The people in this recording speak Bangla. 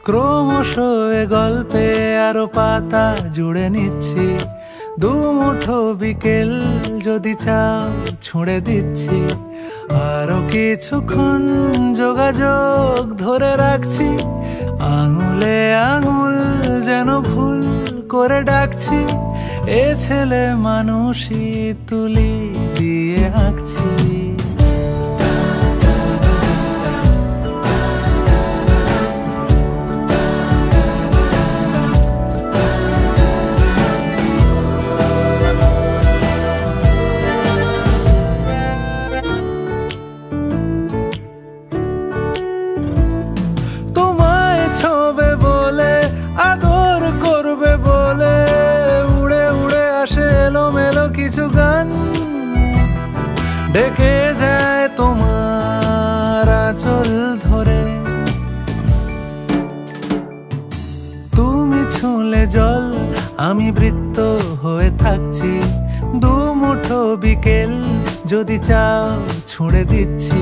ক্রমশ এ গল্পে আরো পাতা জুড়ে নিচ্ছি। দুমুঠো বিকেল যদি চাও ছুঁড়ে দিচ্ছি। আরো কিছুক্ষণ যোগাযোগ ধরে রাখছি। আঙুলে আঙুল যেন ভুল করে ডাকছি। এ ছেলে মানুষই তুলি দিয়ে আঁকছি। কিছু গান ডেকে যায় তোমার আঁচল ধরে। তুমি ছুঁলে জল, আমি বৃত্ত হয়ে থাকছি। দুমুঠো বিকেল যদি চাও ছুঁড়ে দিচ্ছি।